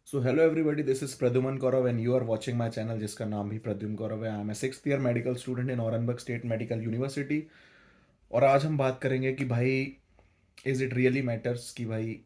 So hello everybody, this is Pradyuman Gaurav and you are watching my channel जिसका नाम भी प्रद्युमन गौरव है। I am a 6th year medical student in Aurangabad state medical university. और आज हम बात करेंगे कि भाई इज इट रियली मैटर्स कि भाई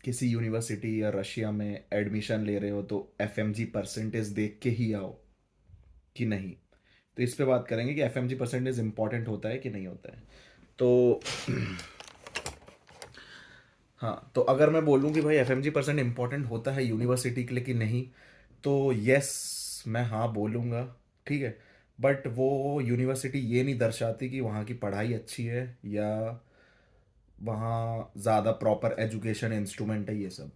किसी यूनिवर्सिटी या रशिया में एडमिशन ले रहे हो तो एफएमजी परसेंटेज देख के ही आओ कि नहीं। तो इस पे बात करेंगे कि एफएमजी परसेंटेज इंपॉर्टेंट होता है कि नहीं होता है। तो हाँ, तो अगर मैं बोलूँ कि भाई एफएमजी परसेंट इंपॉर्टेंट होता है यूनिवर्सिटी के लिए कि नहीं, तो यस मैं हाँ बोलूँगा। ठीक है, बट वो यूनिवर्सिटी ये नहीं दर्शाती कि वहाँ की पढ़ाई अच्छी है या वहाँ ज़्यादा प्रॉपर एजुकेशन इंस्ट्रूमेंट है ये सब।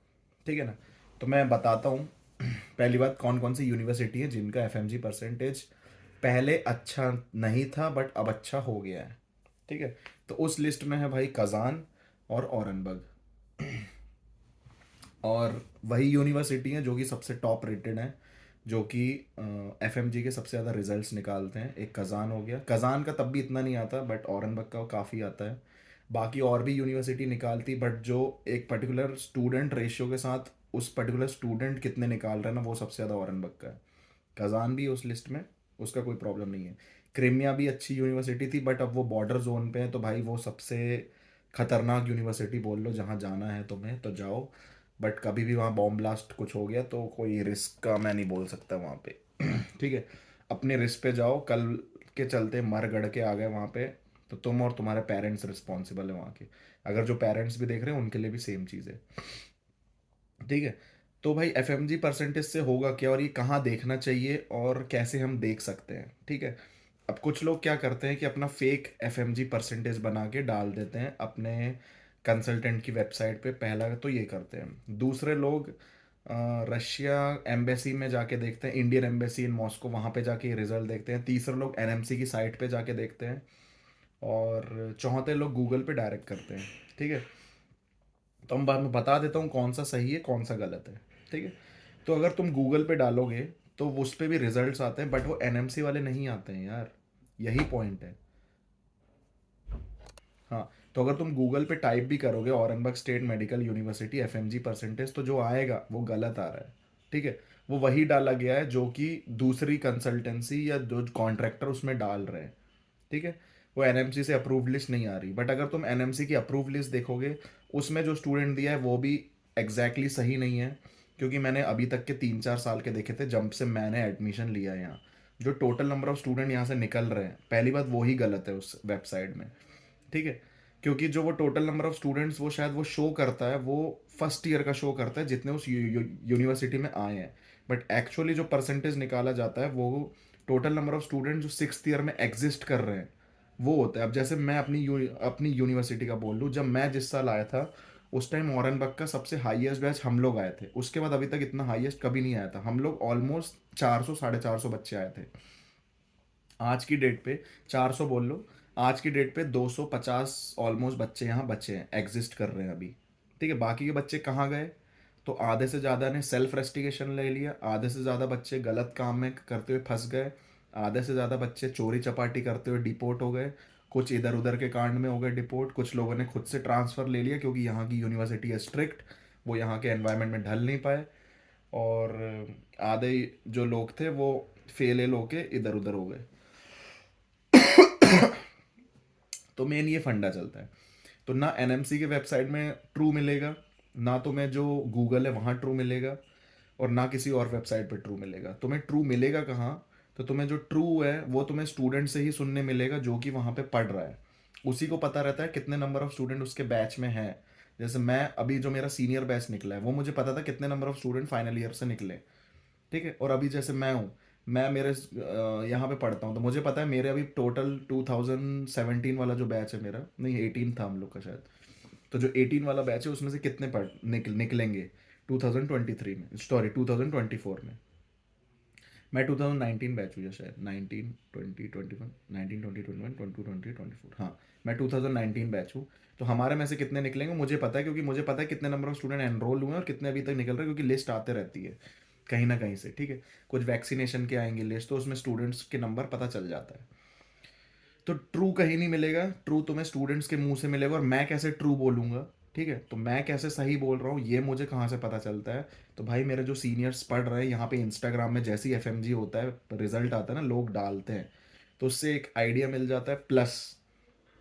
ठीक है ना। तो मैं बताता हूँ पहली बात कौन कौन सी यूनिवर्सिटी है जिनका एफएमजी परसेंटेज पहले अच्छा नहीं था बट अब अच्छा हो गया है। ठीक है, तो उस लिस्ट में है भाई कज़ान और औरंगबाद। और वही यूनिवर्सिटी हैं जो कि सबसे टॉप रेटेड हैं, जो कि एफएमजी के सबसे ज़्यादा रिजल्ट्स निकालते हैं। एक कज़ान हो गया, कज़ान का तब भी इतना नहीं आता बट औरंगाबाद का काफ़ी आता है। बाकी और भी यूनिवर्सिटी निकालती, बट जो एक पर्टिकुलर स्टूडेंट रेशियो के साथ उस पर्टिकुलर स्टूडेंट कितने निकाल रहे हैं ना, वो सबसे ज़्यादा औरंगाबाद का है। कज़ान भी है उस लिस्ट में, उसका कोई प्रॉब्लम नहीं है। क्रीमिया भी अच्छी यूनिवर्सिटी थी बट अब वो बॉर्डर जोन पे है, तो भाई वो सबसे खतरनाक यूनिवर्सिटी बोल लो। जहाँ जाना है तुम्हें तो जाओ, बट कभी भी वहाँ बॉम्ब ब्लास्ट कुछ हो गया तो कोई रिस्क का मैं नहीं बोल सकता वहाँ पे। ठीक है, अपने रिस्क पे जाओ। कल के चलते मर गड़ के आ गए वहाँ पे तो तुम और तुम्हारे पेरेंट्स रिस्पॉन्सिबल है वहाँ के। अगर जो पेरेंट्स भी देख रहे हैं उनके लिए भी सेम चीज़ है। ठीक है, तो भाई एफएमजी परसेंटेज से होगा क्या और ये कहाँ देखना चाहिए और कैसे हम देख सकते हैं। ठीक है, अब कुछ लोग क्या करते हैं कि अपना फेक एफएमजी परसेंटेज बना के डाल देते हैं अपने कंसल्टेंट की वेबसाइट पे। पहला तो ये करते हैं। दूसरे लोग रशिया एम्बेसी में जाके देखते हैं, इंडियन एम्बेसी इन मॉस्को, वहाँ पे जाके रिजल्ट देखते हैं। तीसरे लोग एनएमसी की साइट पे जाके देखते हैं। और चौथे लोग गूगल पे डायरेक्ट करते हैं। ठीक है, तो मैं बता देता हूँ कौन सा सही है कौन सा गलत है। ठीक है, तो अगर तुम गूगल पे डालोगे तो उस पे भी रिजल्ट्स आते हैं बट वो एनएमसी वाले नहीं आते हैं यार, यही पॉइंट है। हाँ, तो अगर तुम गूगल पे टाइप भी करोगे Aurangabad state medical university FMG percentage, तो जो आएगा वो गलत आ रहा है। ठीक है, वो वही डाला गया है जो कि दूसरी कंसल्टेंसी या जो कॉन्ट्रैक्टर उसमें डाल रहे हैं। ठीक है, वो एनएमसी से अप्रूव्ड लिस्ट नहीं आ रही। बट अगर तुम एनएमसी की अप्रूव लिस्ट देखोगे, उसमें जो स्टूडेंट दिया है वो भी एग्जैक्टली exactly सही नहीं है। क्योंकि मैंने अभी तक के 3-4 साल के देखे थे जब से मैंने एडमिशन लिया है यहाँ। जो टोटल नंबर ऑफ स्टूडेंट यहाँ से निकल रहे हैं, पहली बात वो ही गलत है उस वेबसाइट में। ठीक है, क्योंकि जो वो टोटल नंबर ऑफ स्टूडेंट्स वो शायद वो शो करता है, वो फर्स्ट ईयर का शो करता है जितने उस यूनिवर्सिटी में आए हैं। बट एक्चुअली जो परसेंटेज निकाला जाता है वो टोटल नंबर ऑफ स्टूडेंट जो 6th ईयर में एग्जिस्ट कर रहे हैं वो होता है। अब जैसे मैं अपनी यूनिवर्सिटी का बोल लूँ, जब मैं जिस साल आया था उस टाइम औरंगाबाद का सबसे हाईएस्ट बैच हम लोग आए थे। उसके बाद अभी तक इतना हाईएस्ट कभी नहीं आया था। हम लोग ऑलमोस्ट 400 450 बच्चे आए थे। आज की डेट पे 400 बोल लो, आज की डेट पे 250 ऑलमोस्ट बच्चे यहाँ बचे हैं, एग्जिस्ट कर रहे हैं अभी। ठीक है, बाकी के बच्चे कहाँ गए? तो आधे से ज़्यादा ने सेल्फ रेस्टिगेशन ले लिया, आधे से ज़्यादा बच्चे गलत काम में करते हुए फंस गए, आधे से ज़्यादा बच्चे चोरी चपाटी करते हुए डिपोर्ट हो गए, कुछ इधर उधर के कांड में हो गए डिपोर्ट, कुछ लोगों ने खुद से ट्रांसफ़र ले लिया क्योंकि यहाँ की यूनिवर्सिटी है स्ट्रिक्ट, वो यहाँ के एनवायरनमेंट में ढल नहीं पाए। और आधे जो लोग थे वो फेल एल होके इधर उधर हो गए। तो मेन ये फंडा चलता है। तो ना एनएमसी के वेबसाइट में ट्रू मिलेगा, ना तुम्हें जो गूगल है वहाँ ट्रू मिलेगा, और ना किसी और वेबसाइट पे ट्रू मिलेगा। तुम्हें ट्रू मिलेगा कहाँ? तो तुम्हें जो ट्रू है वो तुम्हें स्टूडेंट से ही सुनने मिलेगा जो कि वहाँ पे पढ़ रहा है। उसी को पता रहता है कितने नंबर ऑफ स्टूडेंट उसके बैच में है। जैसे मैं अभी जो मेरा सीनियर बैच निकला है वो मुझे पता था कितने number of student final year से निकले। ठीक है, और अभी जैसे मैं हूँ, मैं मेरे यहाँ पे पढ़ता हूँ तो मुझे पता है मेरे अभी टोटल 2017 वाला जो बैच है मेरा, नहीं 18 था हम लोग का शायद। तो जो 18 वाला बैच है उसमें से कितने निकलेंगे 2023 में, सॉरी 2024 में। मैं 2019 बैच हूँ या शायद 19 20 21 19 20 21 22 20 24, हाँ मैं 2019 बैच हूँ। तो हमारे में से कितने निकलेंगे मुझे पता है, क्योंकि मुझे पता है कितने नंबर ऑफ स्टूडेंट एनरोल हुए हैं और कितने अभी तक निकल रहे हैं, क्योंकि लिस्ट आते रहती है कहीं ना कहीं से। ठीक है, कुछ वैक्सीनेशन के आएंगे लिस्ट तो उसमें स्टूडेंट्स के नंबर पता चल जाता है। तो ट्रू कहीं नहीं मिलेगा, ट्रू तुम्हें स्टूडेंट्स के मुंह से मिलेगा। और मैं कैसे ट्रू बोलूंगा? ठीक है, तो मैं कैसे सही बोल रहा हूँ ये मुझे कहाँ से पता चलता है? तो भाई मेरे जो सीनियर्स पढ़ रहे हैं यहाँ पे इंस्टाग्राम में, जैसे ही एफएमजी होता है रिजल्ट आता है ना, लोग डालते हैं, तो उससे एक आइडिया मिल जाता है। प्लस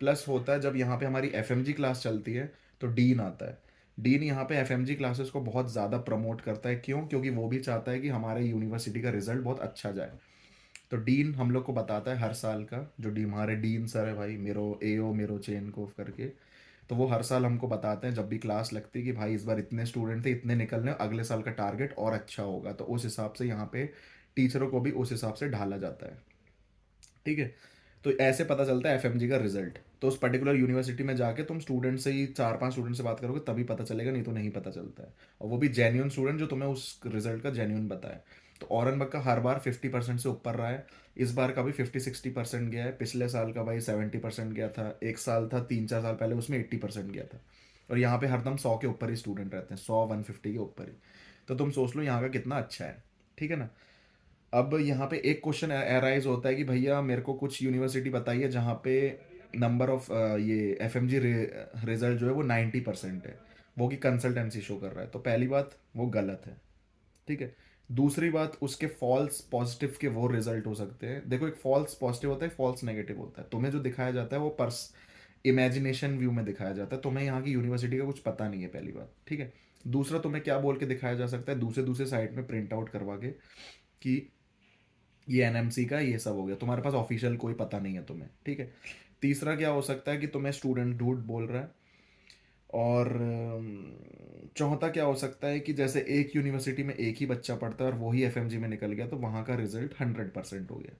प्लस होता है जब यहाँ पे हमारी एफएमजी क्लास चलती है, तो डीन आता है। डीन यहाँ पे एफएमजी क्लासेस को बहुत ज़्यादा प्रमोट करता है। क्यों? क्योंकि वो भी चाहता है कि हमारे यूनिवर्सिटी का रिजल्ट बहुत अच्छा जाए। तो डीन हम लोग को बताता है हर साल का, जो डी हमारे डीन सर है भाई, मेरो एओ मेरो चेनकोफ करके, तो वो हर साल हमको बताते हैं जब भी क्लास लगती है कि भाई इस बार इतने स्टूडेंट थे, इतने निकलने, अगले साल का टारगेट और अच्छा होगा। तो उस हिसाब से यहाँ पे टीचरों को भी उस हिसाब से ढाला जाता है। ठीक है, तो ऐसे पता चलता है एफएमजी का रिजल्ट। तो उस पर्टिकुलर यूनिवर्सिटी में जाके तुम स्टूडेंट से ही 4-5 स्टूडेंट से बात करोगे तभी पता चलेगा, नहीं तो नहीं पता चलता है। और वो भी जेन्यून स्टूडेंट जो तुम्हें उस रिजल्ट का जेन्यून बताए। तो औरंगबाग का हर बार 50% से ऊपर रहा है। इस बार का भी 50-60% गया है। पिछले साल का भाई 70% गया था। एक साल था 3-4 साल पहले, उसमें 80% गया था। और यहाँ पे हरदम 100 के ऊपर ही स्टूडेंट रहते हैं, 100-150 के ऊपर ही। तो तुम सोच लो यहाँ का कितना अच्छा है। ठीक है ना? अब यहाँ पे एक क्वेश्चन अराइज होता है कि भैया मेरे को कुछ यूनिवर्सिटी बताइए जहाँ पे नंबर ऑफ ये एफएमजी रिजल्ट जो है वो 90% है, वो की कंसल्टेंसी शो कर रहा है। तो पहली बात वो गलत है। ठीक है। दूसरी बात, उसके फॉल्स पॉजिटिव के वो रिजल्ट हो सकते हैं। देखो, एक फॉल्स पॉजिटिव होता है, फॉल्स नेगेटिव होता है। तुम्हें जो दिखाया जाता है वो पर्स इमेजिनेशन व्यू में दिखाया जाता है। तुम्हें यहाँ की यूनिवर्सिटी का कुछ पता नहीं है, पहली बात। ठीक है। दूसरा, तुम्हें क्या बोल के दिखाया जा सकता है दूसरे दूसरे साइड में प्रिंट आउट करवा के कि ये एनएमसी का ये सब हो गया, तुम्हारे पास ऑफिशियल कोई पता नहीं है तुम्हें। ठीक है। तीसरा क्या हो सकता है कि तुम्हें स्टूडेंट झूठ बोल रहा है। और चौथा क्या हो सकता है कि जैसे एक यूनिवर्सिटी में एक ही बच्चा पढ़ता है और वही एफएमजी में निकल गया, तो वहाँ का रिजल्ट 100% हो गया।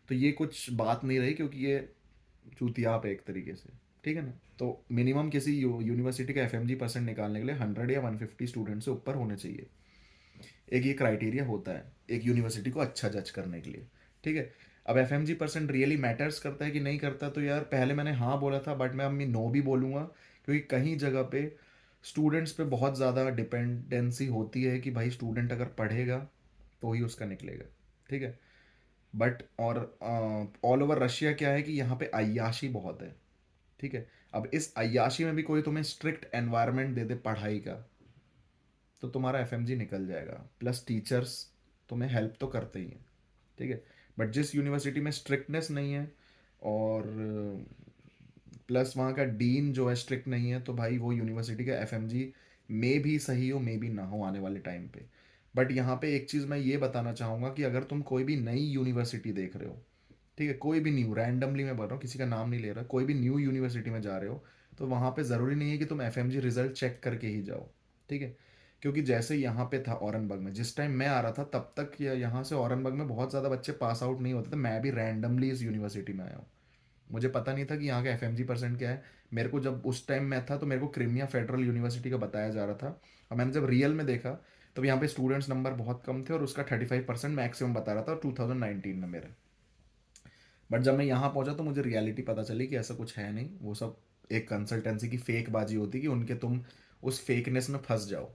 तो ये कुछ बात नहीं रही, क्योंकि ये चूतियाप है एक तरीके से। ठीक है ना? तो मिनिमम किसी यूनिवर्सिटी का एफएमजी परसेंट निकालने के लिए 100 या 150 स्टूडेंट से ऊपर होने चाहिए। एक ये क्राइटेरिया होता है एक यूनिवर्सिटी को अच्छा जज करने के लिए। ठीक है। अब F M G percent really matters करता है कि नहीं करता, तो यार पहले मैंने हाँ बोला था, बट मैं अभी नो भी बोलूँगा। क्योंकि कहीं जगह पे स्टूडेंट्स पे बहुत ज़्यादा डिपेंडेंसी होती है कि भाई स्टूडेंट अगर पढ़ेगा तो ही उसका निकलेगा। ठीक है। बट और ऑल ओवर रशिया क्या है कि यहाँ पे अय्याशी बहुत है। ठीक है। अब इस अय्याशी में भी कोई तुम्हें स्ट्रिक्ट एनवायरनमेंट दे दे पढ़ाई का, तो तुम्हारा एफएमजी निकल जाएगा। प्लस टीचर्स तुम्हें हेल्प तो करते ही हैं। ठीक है। बट जिस यूनिवर्सिटी में स्ट्रिक्टनेस नहीं है, और प्लस वहाँ का डीन जो है स्ट्रिक्ट नहीं है, तो भाई वो यूनिवर्सिटी का एफएमजी मे भी सही हो मे भी ना हो आने वाले टाइम पे। बट यहाँ पे एक चीज़ मैं ये बताना चाहूँगा कि अगर तुम कोई भी नई यूनिवर्सिटी देख रहे हो, ठीक है, कोई भी न्यू, रैंडमली मैं बोल रहा हूँ, किसी का नाम नहीं ले रहा, कोई भी न्यू यूनिवर्सिटी में जा रहे हो, तो वहाँ पे ज़रूरी नहीं है कि तुम एफएमजी रिजल्ट चेक करके ही जाओ। ठीक है। क्योंकि जैसे यहाँ पे था औरंगबाग में, जिस टाइम मैं आ रहा था तब तक यहाँ से औरंगबाग में बहुत ज़्यादा बच्चे पास आउट नहीं होते थे। मैं भी रैंडमली इस यूनिवर्सिटी में आया हूँ। मुझे पता नहीं था कि यहाँ का एफएमजी परसेंट क्या है। मेरे को जब उस टाइम मैं था तो मेरे को क्रीमिया फेडरल यूनिवर्सिटी का बताया जा रहा था। और मैंने जब रियल में देखा, तो यहाँ पे स्टूडेंट्स नंबर बहुत कम थे और उसका 35% मैक्सिमम बता रहा था 2019 में मेरे। बट जब मैं यहाँ पहुंचा तो मुझे रियलिटी पता चली कि ऐसा कुछ है नहीं। वो सब एक कंसल्टेंसी की फेक बाजी होती है कि उनके तुम उस फेकनेस में फंस जाओ।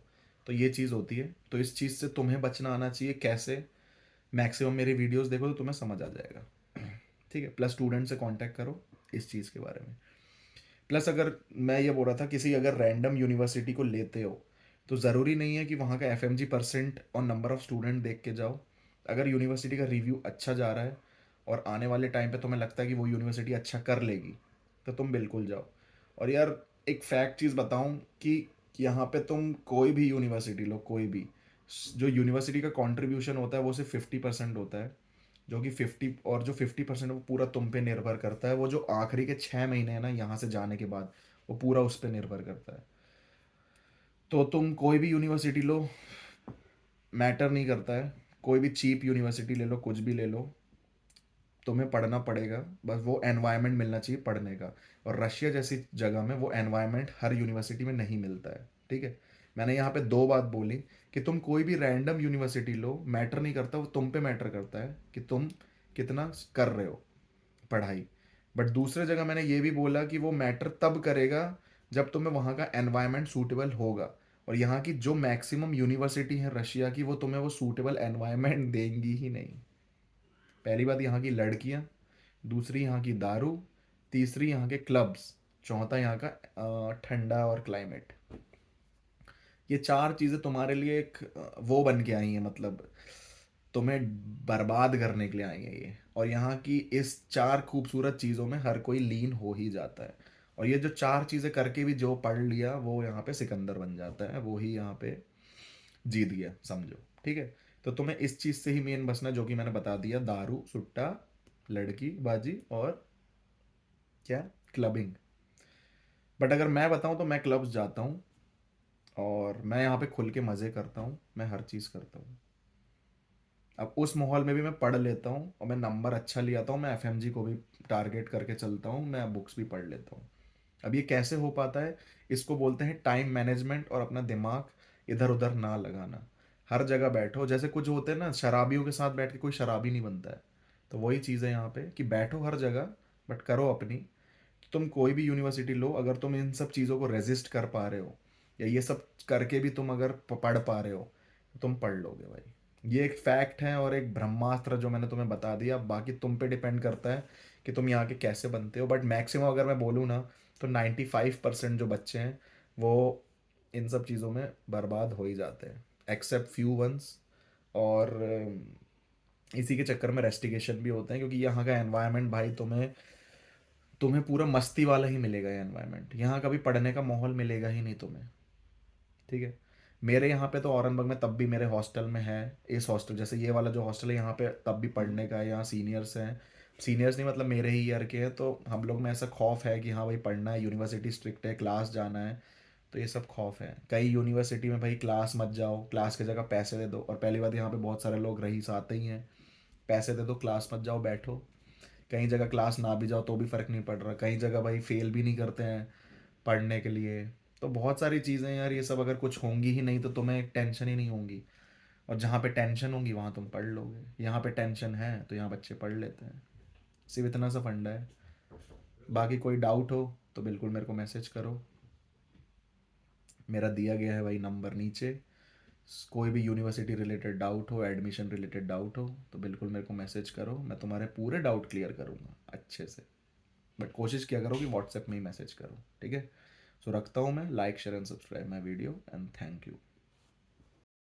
तो ये चीज़ होती है। तो इस चीज़ से तुम्हें बचना आना चाहिए। कैसे? मैक्सिमम मेरी वीडियोस देखो तो तुम्हें समझ आ जाएगा। ठीक है। प्लस स्टूडेंट से कांटेक्ट करो इस चीज़ के बारे में। प्लस अगर मैं ये बोल रहा था, किसी अगर रैंडम यूनिवर्सिटी को लेते हो तो ज़रूरी नहीं है कि वहाँ का एफएमजी परसेंट और नंबर ऑफ स्टूडेंट देख के जाओ। अगर यूनिवर्सिटी का रिव्यू अच्छा जा रहा है और आने वाले टाइम पे तुम्हें लगता है कि वो यूनिवर्सिटी अच्छा कर लेगी, तो तुम बिल्कुल जाओ। और यार एक फैक्ट चीज़ बताऊँ कि यहाँ पे तुम कोई भी यूनिवर्सिटी लो, कोई भी, जो यूनिवर्सिटी का कंट्रीब्यूशन होता है वो सिर्फ 50% होता है। जो कि 50, और जो 50% वो पूरा तुम पे निर्भर करता है। वो जो आखिरी के 6 महीने हैं ना यहाँ से जाने के बाद, वो पूरा उस पर निर्भर करता है। तो तुम कोई भी यूनिवर्सिटी लो, मैटर नहीं करता है। कोई भी चीप यूनिवर्सिटी ले लो, कुछ भी ले लो, तुम्हें पढ़ना पड़ेगा। बस वो एनवायरनमेंट मिलना चाहिए पढ़ने का। और रशिया जैसी जगह में वो एनवायरनमेंट हर यूनिवर्सिटी में नहीं मिलता है। ठीक है। मैंने यहाँ पे दो बात बोली कि तुम कोई भी रैंडम यूनिवर्सिटी लो, मैटर नहीं करता, वो तुम पे मैटर करता है कि तुम कितना कर रहे हो पढ़ाई। बट दूसरे जगह मैंने ये भी बोला कि वो मैटर तब करेगा जब तुम्हें वहाँ का एनवायरनमेंट सूटेबल होगा। और यहाँ की जो मैक्सिमम यूनिवर्सिटी है रशिया की, वो तुम्हें वो सूटेबल एनवायरनमेंट देंगी ही नहीं। पहली बात यहाँ की लड़कियाँ, दूसरी यहाँ की दारू, तीसरी यहाँ के क्लब्स, चौथा यहाँ का ठंडा और क्लाइमेट। ये 4 चीज़ें तुम्हारे लिए एक वो बन के आई हैं, मतलब तुम्हें बर्बाद करने के लिए आई हैं ये। और यहाँ की इस 4 खूबसूरत चीज़ों में हर कोई लीन हो ही जाता है। और ये जो 4 चीज़ें करके भी जो पढ़ लिया वो यहाँ पे सिकंदर बन जाता है, वो ही यहाँ पे जीत गया समझो। ठीक है, तो तुम्हें इस चीज़ से ही मेन बसना, जो कि मैंने बता दिया, दारू, सुट्टा, लड़की बाजी और क्या, क्लबिंग। बट अगर मैं बताऊँ तो मैं क्लब्स जाता हूँ, और मैं यहाँ पे खुल के मज़े करता हूँ, मैं हर चीज़ करता हूँ। अब उस माहौल में भी मैं पढ़ लेता हूँ, और मैं नंबर अच्छा ले आता हूँ, मैं एफएमजी को भी टारगेट करके चलता हूँ, मैं बुक्स भी पढ़ लेता हूँ। अब ये कैसे हो पाता है? इसको बोलते हैं टाइम मैनेजमेंट, और अपना दिमाग इधर उधर ना लगाना। हर जगह बैठो, जैसे कुछ होते हैं ना, शराबियों के साथ बैठ के कोई शराबी नहीं बनता है। तो वही चीज़ है यहाँ पे कि बैठो हर जगह, बट करो अपनी। तुम कोई भी यूनिवर्सिटी लो, अगर तुम इन सब चीज़ों को रेजिस्ट कर पा रहे हो, या ये सब करके भी तुम अगर पढ़ पा रहे हो, तो तुम पढ़ लोगे भाई। ये एक फैक्ट है और एक ब्रह्मास्त्र जो मैंने तुम्हें बता दिया। बाकी तुम पे डिपेंड करता है कि तुम यहाँ के कैसे बनते हो। बट मैक्सिमम अगर मैं बोलूँ ना, तो 95% जो बच्चे हैं वो इन सब चीज़ों में बर्बाद हो ही जाते हैं, एक्सेप्ट फ्यू वंस। और इसी के चक्कर में रेस्टिकेशन भी होते हैं, क्योंकि यहाँ का एनवायरनमेंट भाई तुम्हें तुम्हें पूरा मस्ती वाला ही मिलेगा। ये एनवायरनमेंट यहाँ कभी पढ़ने का माहौल मिलेगा ही नहीं तुम्हें। ठीक है, मेरे यहाँ पे तो औरंगाबाद में तब भी मेरे हॉस्टल में है, इस हॉस्टल जैसे ये वाला जो हॉस्टल है यहाँ पे तब भी पढ़ने का है। यहाँ सीनियर्स हैं, सीनियर्स नहीं मतलब मेरे ही ईयर के हैं, तो हम लोग में ऐसा खौफ है कि हाँ भाई पढ़ना है, यूनिवर्सिटी स्ट्रिक्ट है, क्लास जाना है। तो ये सब खौफ है। कई यूनिवर्सिटी में भाई क्लास मत जाओ, क्लास की जगह पैसे दे दो। और पहली बात, यहाँ पे बहुत सारे लोग रईस आते ही हैं, पैसे दे दो, क्लास मत जाओ, बैठो। कहीं जगह क्लास ना भी जाओ तो भी फ़र्क नहीं पड़ रहा, कहीं जगह भाई फेल भी नहीं करते हैं पढ़ने के लिए। तो बहुत सारी चीज़ें यार, ये सब अगर कुछ होंगी ही नहीं तो तुम्हें टेंशन ही नहीं होंगी। और जहाँ पे टेंशन होंगी वहाँ तुम पढ़ लोगे, यहाँ पे टेंशन है तो यहाँ बच्चे पढ़ लेते हैं। सिर्फ इतना सा फंडा है। बाकी कोई डाउट हो तो बिल्कुल मेरे को मैसेज करो, मेरा दिया गया है भाई नंबर नीचे। कोई भी यूनिवर्सिटी रिलेटेड डाउट हो, एडमिशन रिलेटेड डाउट हो, तो बिल्कुल मेरे को मैसेज करो, मैं तुम्हारे पूरे डाउट क्लियर करूँगा अच्छे से। बट कोशिश किया करो कि व्हाट्सएप में ही मैसेज करो, ठीक है। सो रखता हूँ मैं। Like share and subscribe my video, and thank you.